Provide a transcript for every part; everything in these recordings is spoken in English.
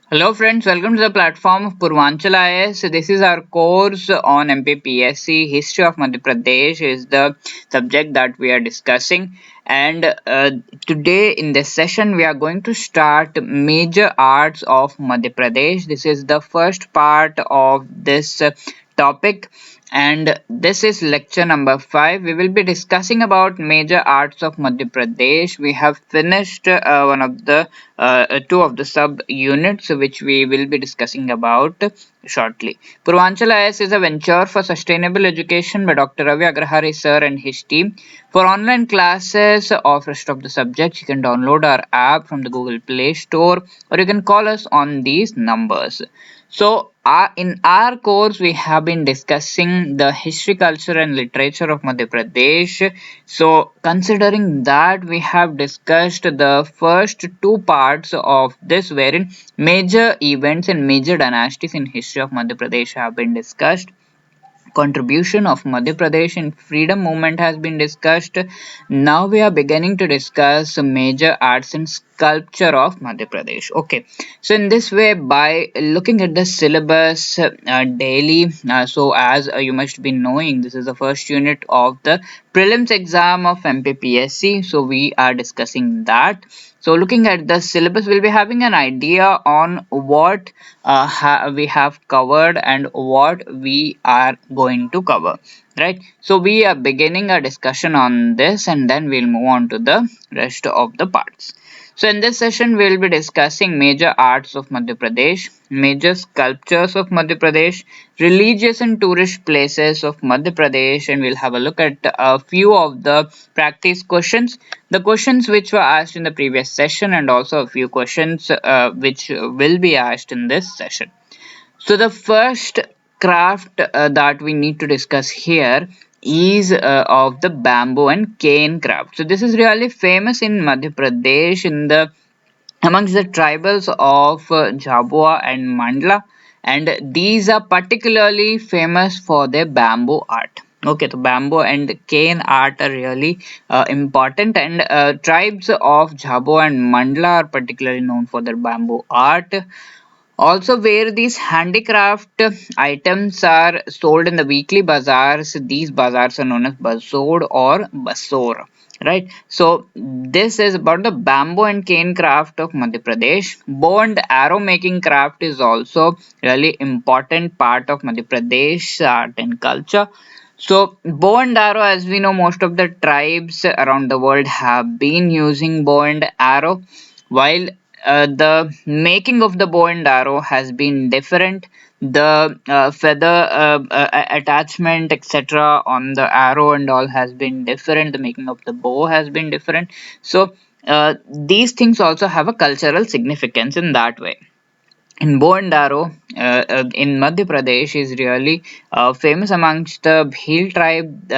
Hello friends, welcome to the platform of Purvanchal IAS. This is our course on MPPSC. History of Madhya Pradesh is the subject that we are discussing. And today in this session we are going to start major arts of Madhya Pradesh. This is the first part of this topic, and this is lecture number 5. We will be discussing about major arts of Madhya Pradesh. We have finished one of the two of the sub units which we will be discussing about shortly. Purvanchal IS is a venture for sustainable education by Dr. Ravi Agrahari sir and his team. For online classes of rest of the subjects, you can download our app from the Google Play Store, or you can call us on these numbers. So, in our course, we have been discussing the history, culture, and literature of Madhya Pradesh. So, considering that, we have discussed the first two parts of this, wherein major events and major dynasties in history of Madhya Pradesh have been discussed. Contribution of Madhya Pradesh in freedom movement has been discussed. Now we are beginning to discuss major arts and sculpture of Madhya Pradesh. Okay, so in this way, by looking at the syllabus daily, so as you must be knowing, this is the first unit of the prelims exam of MPPSC. So we are discussing that. So looking at the syllabus, we'll be having an idea on what we have covered and what we are going to cover, right? So we are beginning a discussion on this, and then we'll move on to the rest of the parts. So in this session we'll be discussing major arts of Madhya Pradesh, major sculptures of Madhya Pradesh, religious and tourist places of Madhya Pradesh, and we'll have a look at a few of the practice questions, the questions which were asked in the previous session, and also a few questions which will be asked in this session. So the first craft that we need to discuss here is of the bamboo and cane craft. So this is really famous in Madhya Pradesh in the amongst the tribals of Jhabua and Mandla, and these are particularly famous for their bamboo art. Okay, so bamboo and cane art are really important, and tribes of Jhabua and Mandla are particularly known for their bamboo art. Also, where these handicraft items are sold in the weekly bazaars, these bazaars are known as Basod or Basor. Right, so this is about the bamboo and cane craft of Madhya Pradesh. Bow and arrow making craft is also really important part of Madhya Pradesh art and culture. So, bow and arrow, as we know, most of the tribes around the world have been using bow and arrow, while the making of the bow and arrow has been different. The feather attachment, etc., on the arrow and all has been different. The making of the bow has been different. So, these things also have a cultural significance in that way. In bow and arrow in Madhya Pradesh is really famous amongst the Bhil tribe.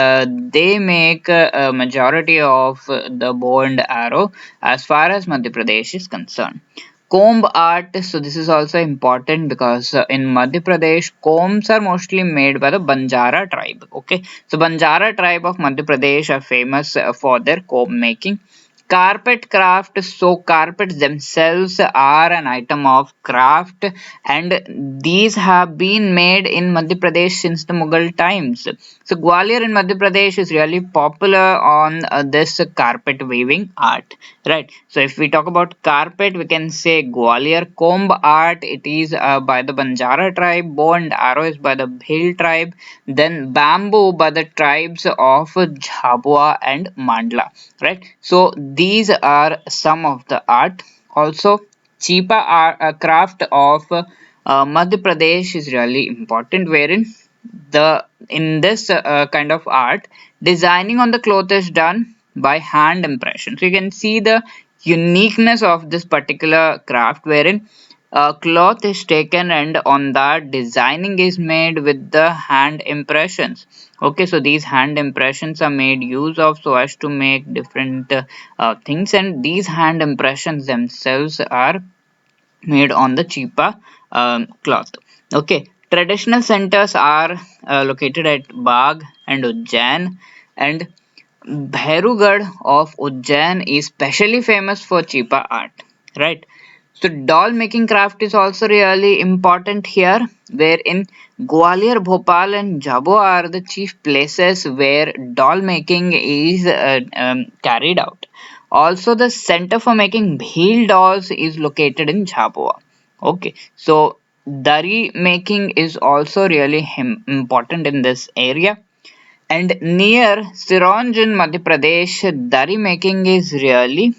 They make a majority of the bow and arrow as far as Madhya Pradesh is concerned. Comb art, so this is also important because in Madhya Pradesh, combs are mostly made by the Banjara tribe. Okay, so Banjara tribe of Madhya Pradesh are famous for their comb making. Carpet craft, so carpets themselves are an item of craft, and these have been made in Madhya Pradesh since the Mughal times. So Gwalior in Madhya Pradesh is really popular on this carpet weaving art, right? So if we talk about carpet, we can say Gwalior. Comb art, it is by the Banjara tribe. Bow and arrow is by the Bhil tribe. Then bamboo by the tribes of Jhabua and Mandla, right? So these are some of the art. Also, chipa art, craft of Madhya Pradesh is really important, wherein the in this kind of art, designing on the cloth is done by hand impression. So you can see the uniqueness of this particular craft, wherein cloth is taken and on that designing is made with the hand impressions. Okay, so these hand impressions are made use of so as to make different things, and these hand impressions themselves are made on the cheaper cloth. Okay, traditional centers are located at Bagh and Ujjain, and Bhairugad of Ujjain is specially famous for cheaper art, right? So doll making craft is also really important here, wherein Gwalior, Bhopal and Jhabua are the chief places where doll making is carried out. Also, the center for making Bhil dolls is located in Jhabua. Okay, so Dari making is also really important in this area. And near Sironj in Madhya Pradesh, Dari making is really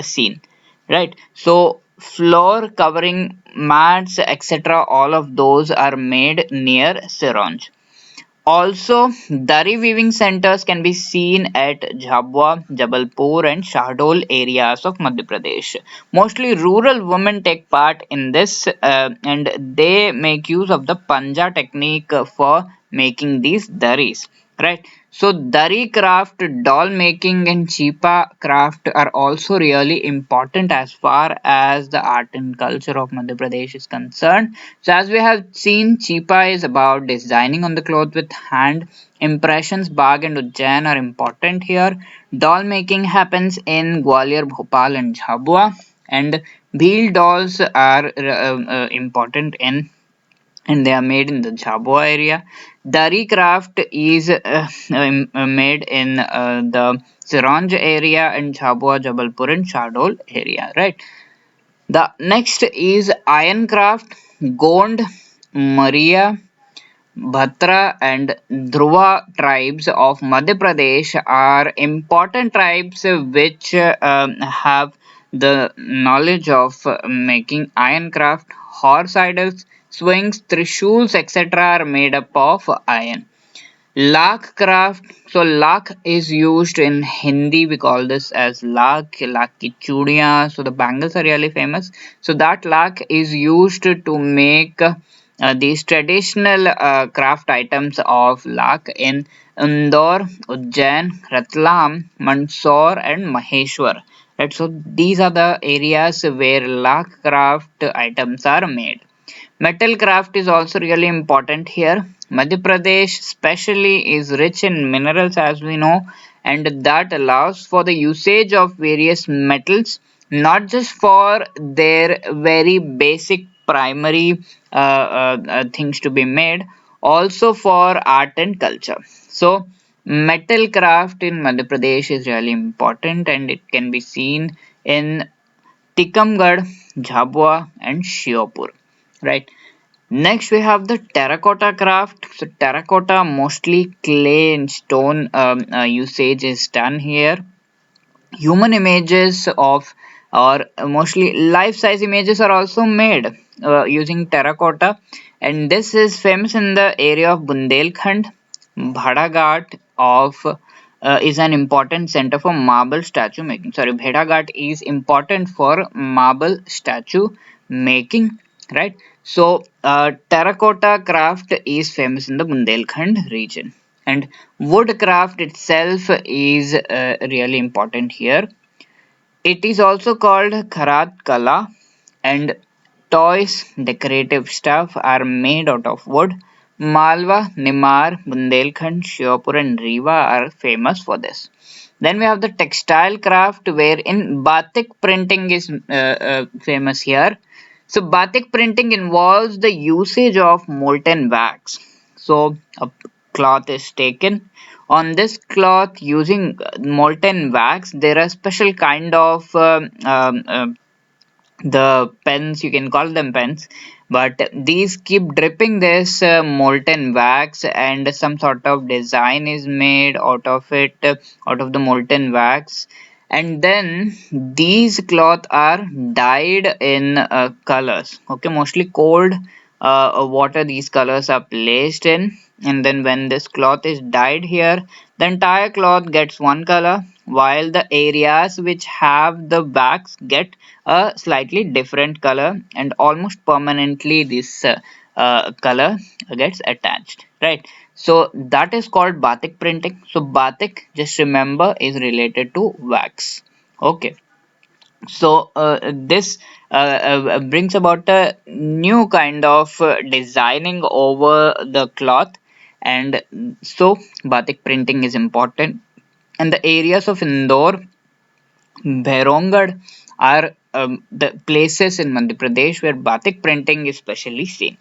seen, right? So floor covering mats, etc., all of those are made near Sironj. Also, Dari weaving centers can be seen at Jhabua, Jabalpur, and Shahdol areas of Madhya Pradesh. Mostly rural women take part in this and they make use of the Panja technique for making these daris. Right. So Dari craft, doll making, and Chipa craft are also really important as far as the art and culture of Madhya Pradesh is concerned. So as we have seen, Chipa is about designing on the cloth with hand. Impressions, Bagh and Ujjain are important here. Doll making happens in Gwalior, Bhopal and Jhabua. And Bhil dolls are important in and they are made in the Jhabua area. Dari craft is made in the Siranj area and Jhabua, Jabalpur and Shadol area, right? The next is iron craft. Gond, Maria, Bhatra and Dhruva tribes of Madhya Pradesh are important tribes which have the knowledge of making iron craft, horse idols, swings, trishuls, etc. are made up of iron. Lak craft. So lak is used in Hindi. We call this as lak ki chudiyan. So the bangles are really famous. So that lak is used to make these traditional craft items of lak in Indore, Ujjain, Ratlam, Mandsaur, and Maheshwar. Right. So these are the areas where lak craft items are made. Metal craft is also really important here. Madhya Pradesh, especially, is rich in minerals, as we know, and that allows for the usage of various metals, not just for their very basic primary things to be made, also for art and culture. So, metal craft in Madhya Pradesh is really important, and it can be seen in Tikamgarh, Jhabua, and Shiopur. Right. Next, we have the terracotta craft. So, terracotta, mostly clay and stone usage is done here. Human images of or mostly life-size images are also made using terracotta, and this is famous in the area of Bundelkhand. Bhadaghat of is an important center for marble statue making. Sorry, Bhedaghat is important for marble statue making, right? So, terracotta craft is famous in the Bundelkhand region, and woodcraft itself is really important here. It is also called Kharat Kala, and toys, decorative stuff are made out of wood. Malwa, Nimar, Bundelkhand, Shiopur, and Rewa are famous for this. Then we have the textile craft, wherein batik printing is famous here. So, batik printing involves the usage of molten wax. So, a cloth is taken. On this cloth, using molten wax, there are special kind of the pens, you can call them pens, but these keep dripping this molten wax, and some sort of design is made out of it, out of the molten wax, and then these cloth are dyed in colors. Okay, mostly cold water these colors are placed in, and then when this cloth is dyed here, the entire cloth gets one color, while the areas which have the wax get a slightly different color, and almost permanently this color gets attached, right? So that is called batik printing. So batik, just remember, is related to wax. Okay. So this brings about a new kind of designing over the cloth, and so batik printing is important. And the areas of Indore, Bhairongad are the places in Madhya Pradesh where batik printing is specially seen.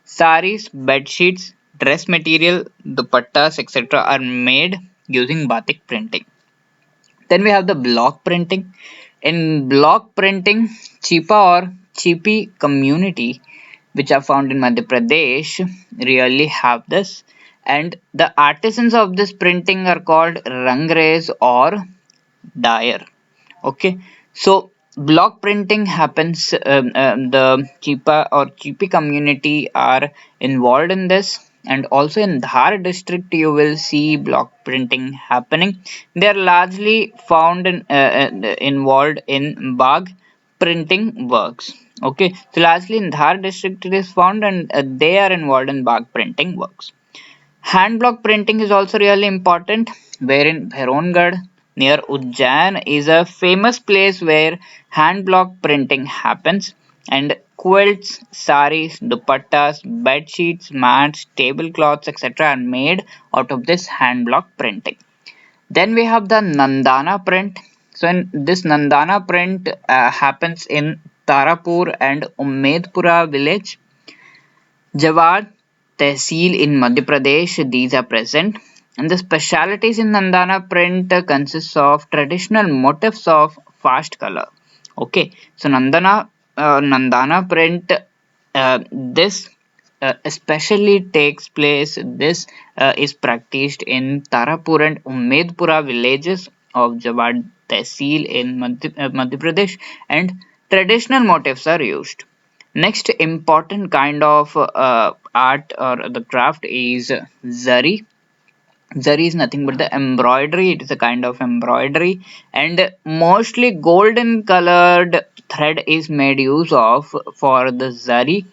Saris, bed sheets, dress material, dupattas, etc. are made using batik printing. Then we have the block printing. In block printing, Chipa or Chipi community, which are found in Madhya Pradesh, really have this. And the artisans of this printing are called Rangres or Dyer. Okay, so block printing happens. The Chipa or Chipi community are involved in this, and also in Dhar district you will see block printing happening. They are largely found involved in bag printing works. Okay, so largely in Dhar district it is found, and they are involved in bag printing works. Hand block printing is also really important, wherein Bhairongad near Ujjain is a famous place where hand block printing happens, and quilts, saris, dupattas, bed sheets, mats, tablecloths, etc. are made out of this hand block printing. Then we have the Nandana print. So in this Nandana print happens in Tarapur and Ummedpura village, Jawad, Tehsil in Madhya Pradesh, these are present. And the specialities in Nandana print consists of traditional motifs of fast color. Okay, so Nandana print, this especially takes place. This is practiced in Tarapur and Ummedpura villages of Jawad Tehsil in Madhya Pradesh, and traditional motifs are used. Next important kind of art or the craft is zari. Zari is nothing but the embroidery. It is a kind of embroidery, and mostly golden colored thread is made use of for the zari.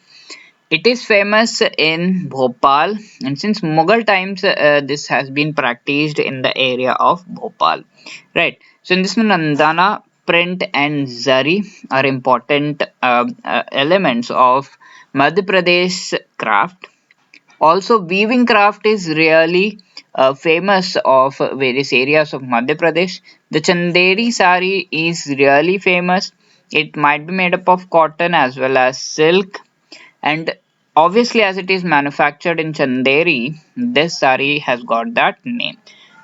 It is famous in Bhopal, and since Mughal times, this has been practiced in the area of Bhopal. Right. So in this Nandana, print and zari are important elements of Madhya Pradesh craft. Also, weaving craft is really famous of various areas of Madhya Pradesh. The Chanderi sari is really famous. It might be made up of cotton as well as silk, and obviously as it is manufactured in Chanderi, this sari has got that name.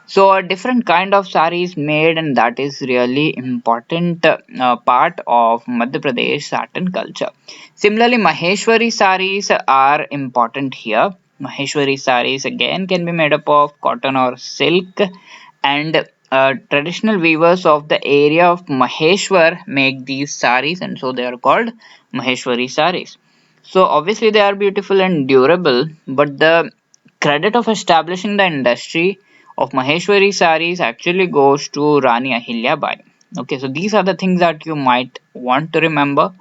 So a different kind of sari is made, and that is really important part of Madhya Pradesh satin culture. Similarly, Maheshwari saris are important here. Maheshwari saris again can be made up of cotton or silk, and traditional weavers of the area of Maheshwar make these saris, and so they are called Maheshwari saris. So obviously they are beautiful and durable, but the credit of establishing the industry of Maheshwari saris actually goes to Rani Ahilya Bai. Okay, so these are the things that you might want to remember.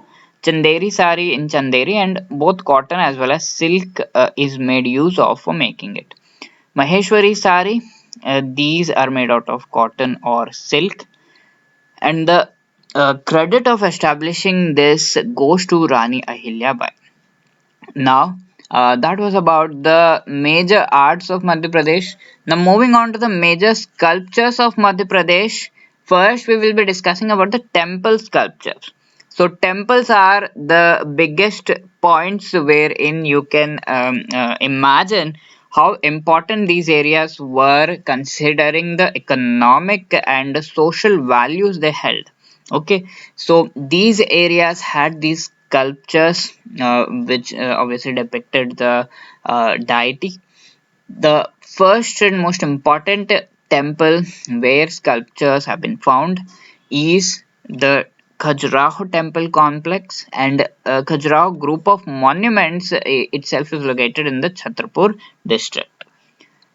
Chanderi sari in Chanderi, and both cotton as well as silk is made use of for making it. Maheshwari sari, these are made out of cotton or silk, and the credit of establishing this goes to Rani Ahilya Bai. Now, that was about the major arts of Madhya Pradesh. Now, moving on to the major sculptures of Madhya Pradesh. First, we will be discussing about the temple sculptures. So, temples are the biggest points wherein you can imagine how important these areas were considering the economic and social values they held. Okay, so these areas had these sculptures which obviously depicted the deity. The first and most important temple where sculptures have been found is the Khajuraho temple complex, and Khajuraho group of monuments itself is located in the Chhatarpur district.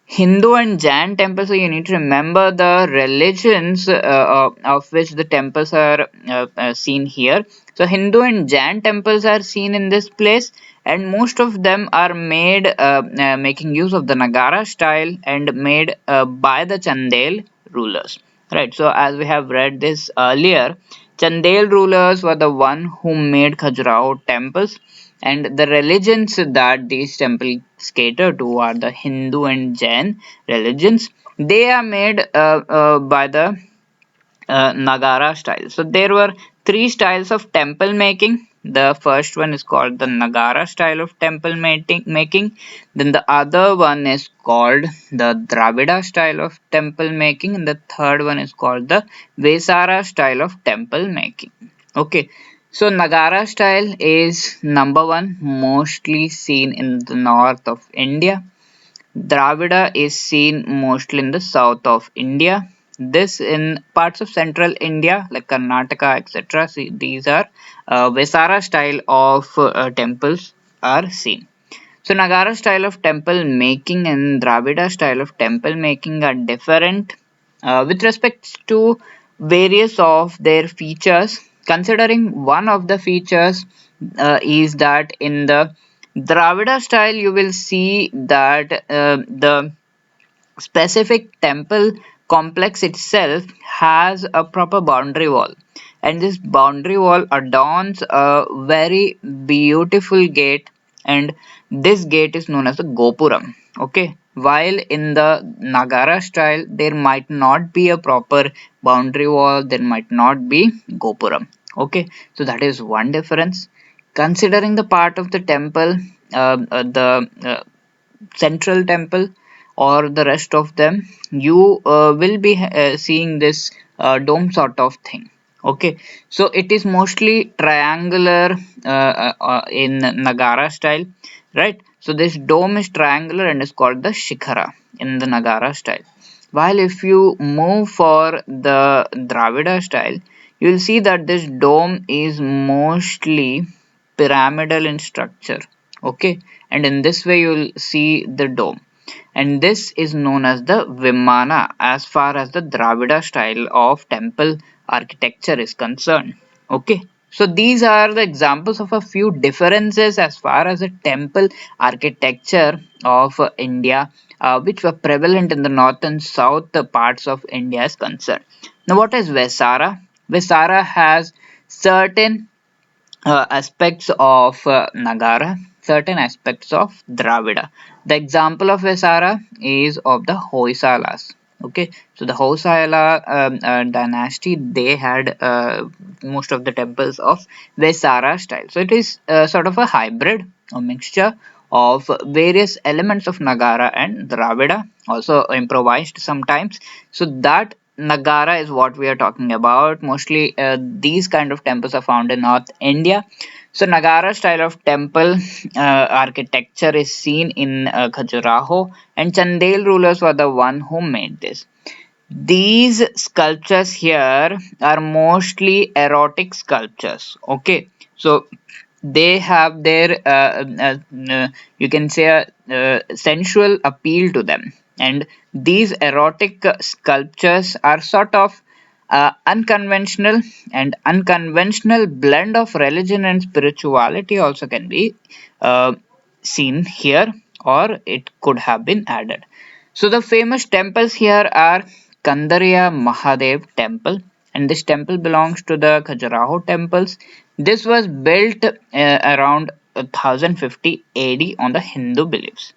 Hindu and Jain temples, so you need to remember the religions of which the temples are seen here. So Hindu and Jain temples are seen in this place, and most of them are made making use of the Nagara style and made by the Chandel rulers. Right. So as we have read this earlier, Chandel rulers were the one who made Khajuraho temples, and the religions that these temples cater to are the Hindu and Jain religions. They are made by the Nagara style. So there were three styles of temple making. The first one is called the Nagara style of temple making. Then the other one is called the Dravida style of temple making. And the third one is called the Vesara style of temple making. Okay. So Nagara style is number one, mostly seen in the north of India. Dravida is seen mostly in the south of India. This in parts of central India like Karnataka, etc. See, these are Vesara style of temples are seen. So Nagara style of temple making and Dravida style of temple making are different with respect to various of their features. Considering one of the features is that in the Dravida style you will see that the specific temple complex itself has a proper boundary wall, and this boundary wall adorns a very beautiful gate, and this gate is known as the Gopuram. Okay, while in the Nagara style there might not be a proper boundary wall, there might not be Gopuram. Okay, so that is one difference. Considering the part of the temple, the central temple or the rest of them, you will be seeing this dome sort of thing. Okay, so it is mostly triangular in Nagara style, right? So this dome is triangular and is called the Shikhara in the Nagara style. While if you move for the Dravida style, you will see that this dome is mostly pyramidal in structure. Okay, and in this way you will see the dome, and this is known as the Vimana as far as the Dravida style of temple architecture is concerned. Okay, so these are the examples of a few differences as far as the temple architecture of India, which were prevalent in the north and south parts of India is concerned. Now, what is Vesara? Vesara has certain aspects of Nagara, certain aspects of Dravida. The example of Vesara is of the Hoysalas. Okay, so the Hoysala dynasty, they had most of the temples of Vesara style. So it is sort of a hybrid, a mixture of various elements of Nagara and Dravida, also improvised sometimes. So that Nagara is what we are talking about. Mostly these kind of temples are found in North India. So Nagara style of temple architecture is seen in Khajuraho, and Chandel rulers were the one who made this. These sculptures here are mostly erotic sculptures. Okay, so they have their you can say sensual appeal to them, and these erotic sculptures are sort of unconventional, and unconventional blend of religion and spirituality also can be uh, seen here, or it could have been added. So the famous temples here are Kandariya Mahadev temple, and this temple belongs to the Khajuraho temples. This was built around 1050 AD on the Hindu beliefs.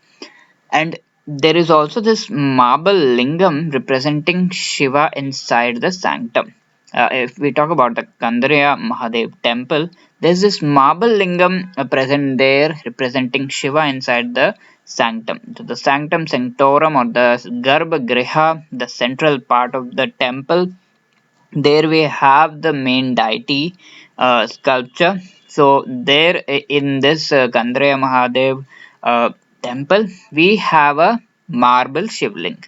And there is also this marble lingam representing Shiva inside the sanctum. If we talk about the Kandariya Mahadev temple, there's this marble lingam present there representing Shiva inside the sanctum. So the sanctum sanctorum or the Garbhagriha, the central part of the temple, there we have the main deity sculpture. So there in this Kandariya Mahadev temple, we have a marble shivling.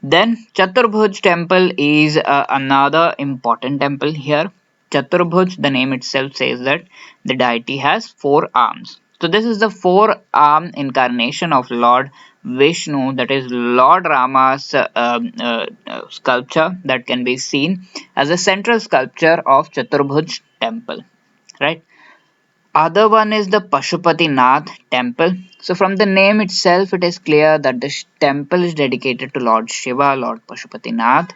Then Chaturbhuj temple is another important temple here. Chaturbhuj, the name itself says that the deity has four arms. So this is the four-arm incarnation of Lord Vishnu, that is Lord Rama's sculpture that can be seen as a central sculpture of Chaturbhuj temple, right? Other one is the Pashupati Nath temple. So from the name itself, it is clear that this temple is dedicated to Lord Shiva, Lord Pashupati Nath.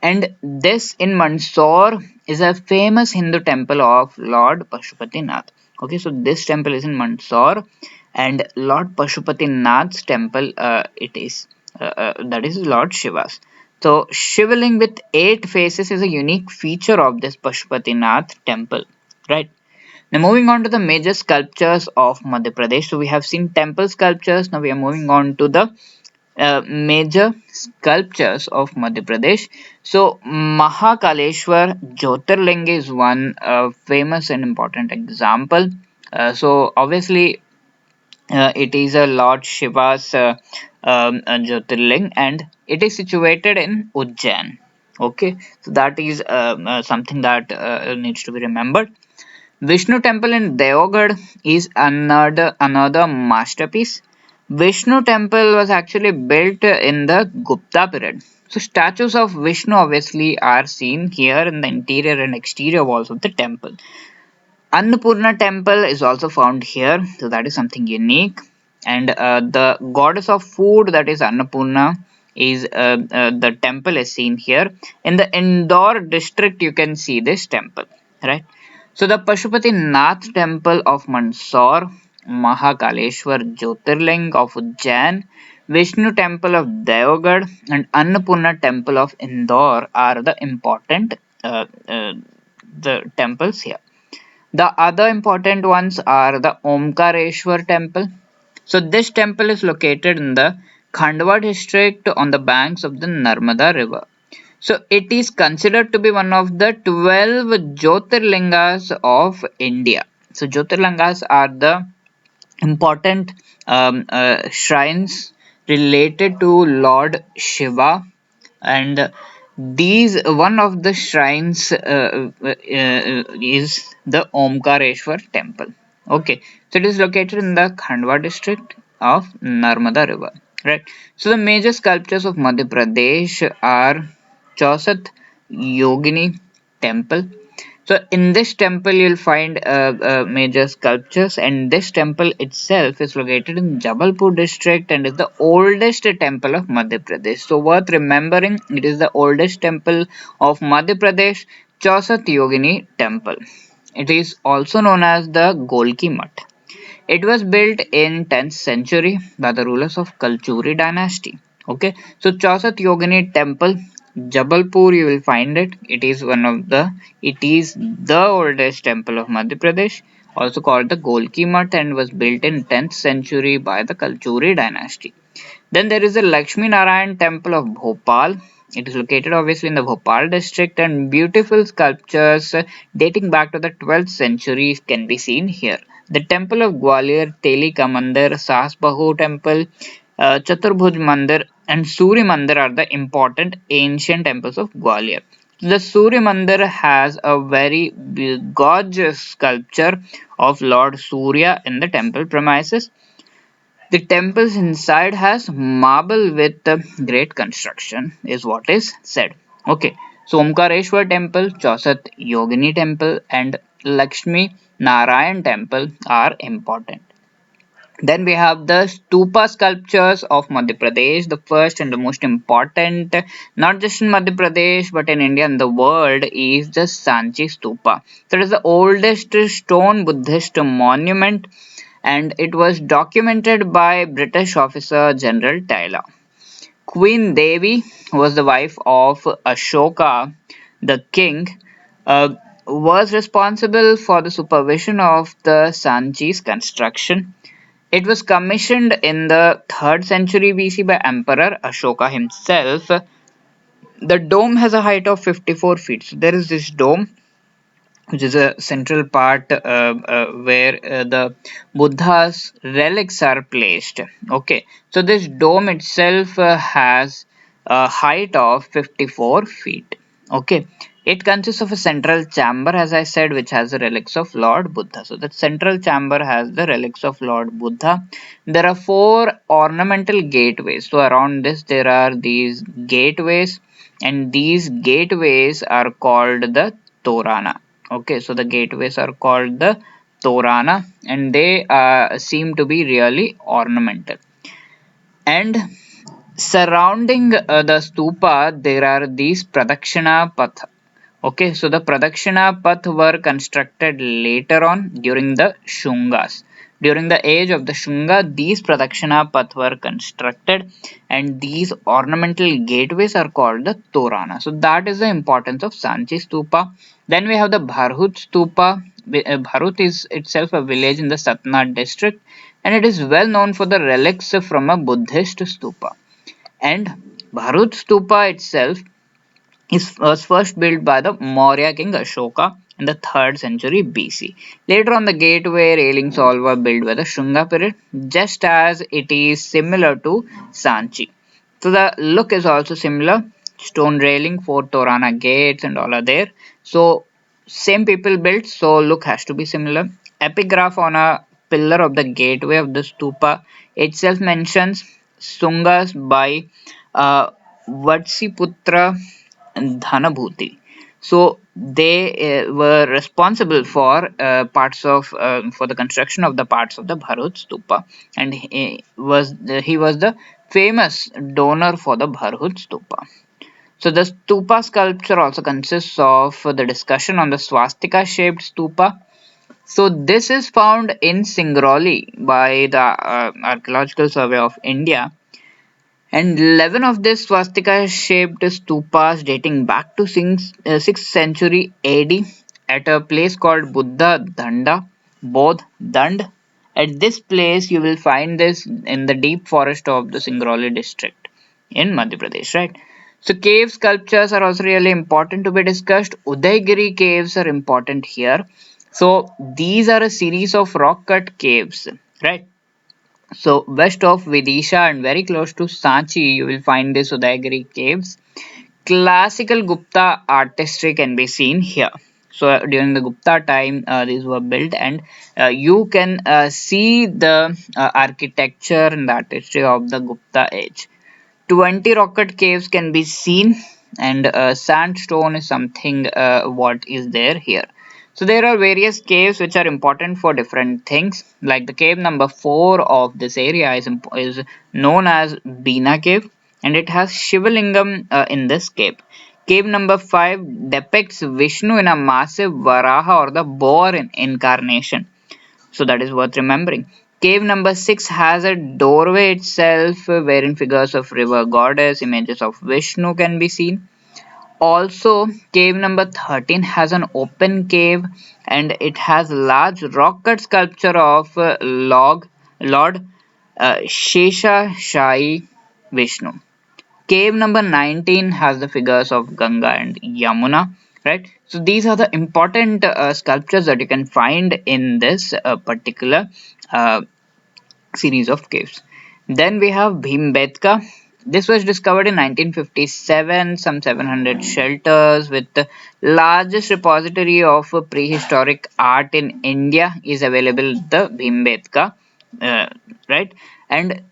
And this in Mandsaur is a famous Hindu temple of Lord Pashupati Nath. Okay, so this temple is in Mandsaur, and Lord Pashupati Nath's temple it is that is Lord Shiva's. So Shivling with 8 faces is a unique feature of this Pashupatinath temple, right? Now moving on to the major sculptures of Madhya Pradesh. So we have seen temple sculptures. Now we are moving on to the major sculptures of Madhya Pradesh. So Mahakaleshwar Jyotirlinga is one famous and important example. So obviously it is a Lord Shiva's Jyotirling, and it is situated in Ujjain. Okay, so that is something that needs to be remembered. Vishnu temple in Deoghar is another masterpiece. Vishnu temple was actually built in the Gupta period. So statues of Vishnu obviously are seen here in the interior and exterior walls of the temple. Annapurna temple is also found here, so that is something unique. And the goddess of food, that is Annapurna, is the temple is seen here. In the Indore district, you can see this temple, right? So the Pashupati Nath temple of Mandsaur, Mahakaleshwar Jyotirling of Ujjain, Vishnu temple of Deoghar, and Annapurna temple of Indore are the important the temples here. The other important ones are the Omkareshwar temple. So this temple is located in the Khandwa district on the banks of the Narmada river. So it is considered to be one of the 12 Jyotirlingas of India. So Jyotirlingas are the important shrines related to Lord Shiva, and these one of the shrines is the Omkareshwar temple. Okay, so it is located in the Khandwa district of Narmada river, right? So the major sculptures of Madhya Pradesh are Chausat Yogini temple. So in this temple you'll find major sculptures, and this temple itself is located in Jabalpur district and is the oldest temple of Madhya Pradesh. So worth remembering, it is the oldest temple of Madhya Pradesh, Chausat Yogini temple. It is also known as the Golki Mutt. It was built in 10th century by the rulers of Kalchuri dynasty. Okay, so Chausat Yogini temple, Jabalpur, you will find it. It is the oldest temple of Madhya Pradesh, also called the Golki Mutt, and was built in 10th century by the Kalchuri dynasty. Then there is the Lakshmi Narayan temple of Bhopal. It is located obviously in the Bhopal district, and beautiful sculptures dating back to the 12th century can be seen here. The temple of Gwalior, Telika Mandir, Sasbahu temple, Chaturbhuj Mandir, and Surya Mandir are the important ancient temples of Gwalior. The Surya Mandir has a very gorgeous sculpture of Lord Surya in the temple premises. The temple's inside has marble with great construction, is what is said. Okay, so Omkareshwar temple, Chausat Yogini temple, and Lakshmi Narayan temple are important. Then we have the stupa sculptures of Madhya Pradesh, the first and the most important, not just in Madhya Pradesh but in India and the world, is the Sanchi Stupa. So it is the oldest stone Buddhist monument, and it was documented by British officer General Taylor. Queen Devi was the wife of Ashoka, the king, was responsible for the supervision of the Sanchi's construction. It was commissioned in the 3rd century BC by Emperor Ashoka himself. The dome has a height of 54 feet. So there is this dome, which is a central part where the Buddha's relics are placed. Okay, so this dome itself has a height of 54 feet. Okay, it consists of a central chamber, as I said, which has the relics of Lord Buddha. So the central chamber has the relics of Lord Buddha. There are 4 ornamental gateways. So around this there are these gateways, and these gateways are called the Torana. Okay, so the gateways are called the Torana, and they seem to be really ornamental. And surrounding the stupa, there are these Pradakshina Path. Okay, so the Pradakshina Path were constructed later on during the Shungas. During the age of the Shunga, these Pradakshina path were constructed, and these ornamental gateways are called the Torana. So that is the importance of Sanchi Stupa. Then we have the Bharhut Stupa. Bharhut is itself a village in the Satna district, and it is well known for the relics from a Buddhist stupa. And Bharut Stupa itself was first built by the Maurya king Ashoka in the 3rd century BC. Later on, the gateway railings all were built by the Shunga period, just as it is similar to Sanchi. So the look is also similar. Stone railing, 4 Torana gates, and all are there. So same people built, so look has to be similar. Epigraph on a pillar of the gateway of the stupa itself mentions Sungas by Vatsiputra Dhanabhuti. So they were responsible for parts of for the construction of the parts of the Bharut Stupa, and he was the famous donor for the Bharut Stupa. So the stupa sculpture also consists of the discussion on the swastika shaped stupa. So this is found in Singrauli by the Archaeological Survey of India, and 11 of these swastika-shaped stupas dating back to 6th century AD at a place called Buddha Danda, Bodh Dand. At this place, you will find this in the deep forest of the Singrauli district in Madhya Pradesh, right? So cave sculptures are also really important to be discussed. Udaygiri caves are important here. So these are a series of rock cut caves, right? So west of Vidisha and very close to Sanchi, you will find the Udaygiri caves. Classical Gupta artistry can be seen here. So during the Gupta time, these were built, and you can see the architecture and the artistry of the Gupta age. 20 rocket caves can be seen, and sandstone is something what is there here. So there are various caves which are important for different things. Like the cave number 4 of this area is known as Bina cave, and it has Shivalingam in this cave. Cave number 5 depicts Vishnu in a massive Varaha or the boar incarnation. So that is worth remembering. Cave number 6 has a doorway itself wherein figures of river goddess, images of Vishnu can be seen. Also, cave number 13 has an open cave, and it has large rock cut sculpture of Lord Shesha Shai Vishnu. Cave number 19 has the figures of Ganga and Yamuna, right? So these are the important sculptures that you can find in this particular uh, series of caves. Then we have Bhimbetka. This was discovered in 1957. Some 700 shelters with the largest repository of prehistoric art in India is available. The Bhimbetka, right? And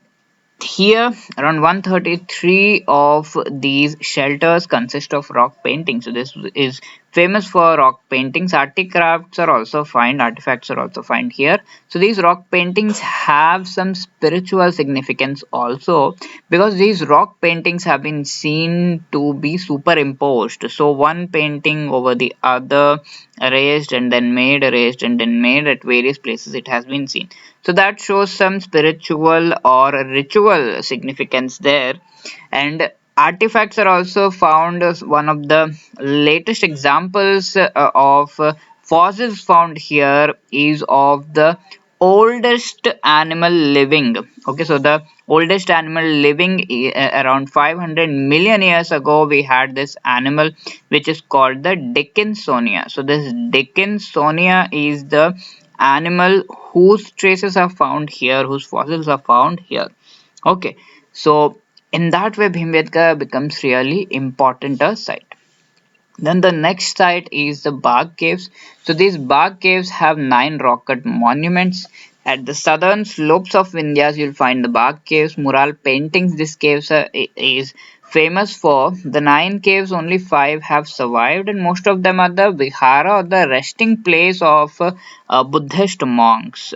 here, around 133 of these shelters consist of rock paintings. So this is famous for rock paintings. Artifacts are also found here. So these rock paintings have some spiritual significance also, because these rock paintings have been seen to be superimposed. So one painting over the other, raised and then made at various places it has been seen. So that shows some spiritual or ritual significance there. And artifacts are also found as one of the latest examples of fossils found here is of the oldest animal living. Okay, so the oldest animal living around 500 million years ago, we had this animal which is called the Dickinsonia. So this Dickinsonia is the animal whose traces are found here, whose fossils are found here. Okay, so in that way, Bhimbetka becomes really important a site. Then the next site is the Bagh Caves. So these Bagh Caves have 9 rock-cut monuments. At the southern slopes of Vindhyas, you'll find the Bagh Caves. Mural paintings this caves is famous for. The 9 caves, only 5 have survived, and most of them are the vihara or the resting place of Buddhist monks.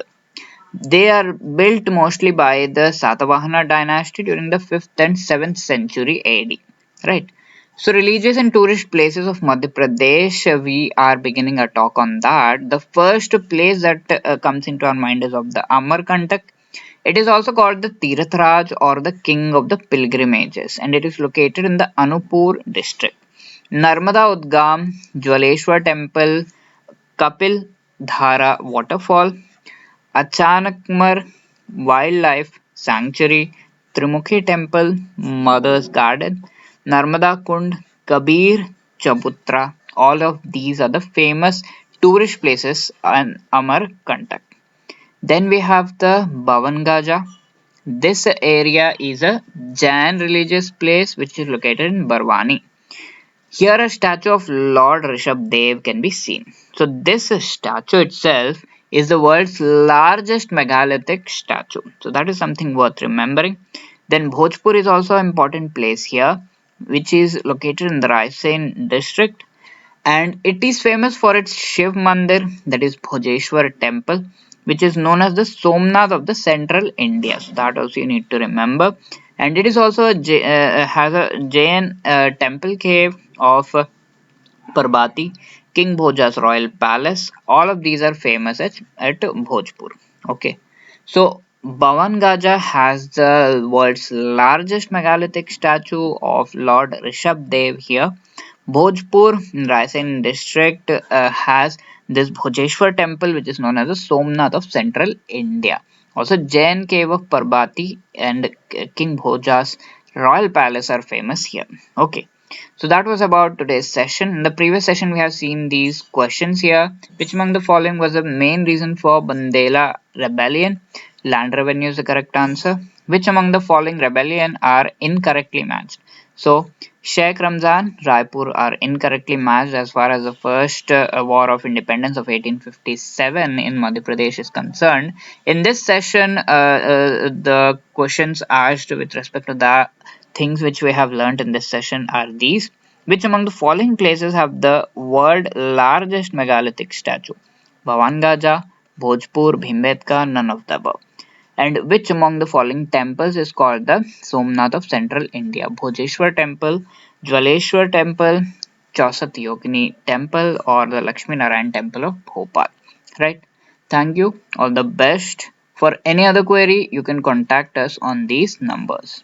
They are built mostly by the Satavahana dynasty during the 5th and 7th century AD. Right. So, religious and tourist places of Madhya Pradesh, we are beginning a talk on that. The first place that comes into our mind is of the Amarkantak. It is also called the Tirthraj or the King of the Pilgrimages, and it is located in the Anupur district. Narmada Udgam, Jwaleshwar Temple, Kapil Dhara Waterfall, Achanakmar Wildlife Sanctuary, Trimukhi Temple, Mother's Garden, Narmada Kund, Kabir Chabutra. All of these are the famous tourist places in Amarkantak. Then we have the Bhavangaja. This area is a Jain religious place which is located in Barwani. Here a statue of Lord Rishabh can be seen. So this statue itself is the world's largest megalithic statue. So that is something worth remembering. Then Bhojpur is also an important place here, which is located in the Raisen district, and it is famous for its Shiv Mandir, that is Bhojeshwar temple, which is known as the Somnath of the central India. So that also you need to remember. And it is also has a Jain temple cave of Parbati, King Bhoja's royal palace. All of these are famous at Bhojpur. Okay, so Bhavan Gaja has the world's largest megalithic statue of Lord Rishabh Dev here. Bhojpur, Raisen district, has this Bhojeshwar temple, which is known as the Somnath of central India. Also, Jain cave of Parbati and King Bhoja's royal palace are famous here. Okay, so that was about today's session. In the previous session, we have seen these questions here. Which among the following was the main reason for Bandela rebellion? Land revenue is the correct answer. Which among the following rebellion are incorrectly matched? So, Sheikh Ramzan, Raipur are incorrectly matched as far as the first war of independence of 1857 in Madhya Pradesh is concerned. In this session, the questions asked with respect to the things which we have learnt in this session are these. Which among the following places have the world largest megalithic statue? Bhavangaja, Bhojpur, Bhimbetka, none of the above. And which among the following temples is called the Somnath of Central India? Bhojeshwar Temple, Jwaleshwar Temple, Chausat Yogini Temple, or the Lakshmi Narayan Temple of Bhopal. Right? Thank you. All the best. For any other query, you can contact us on these numbers.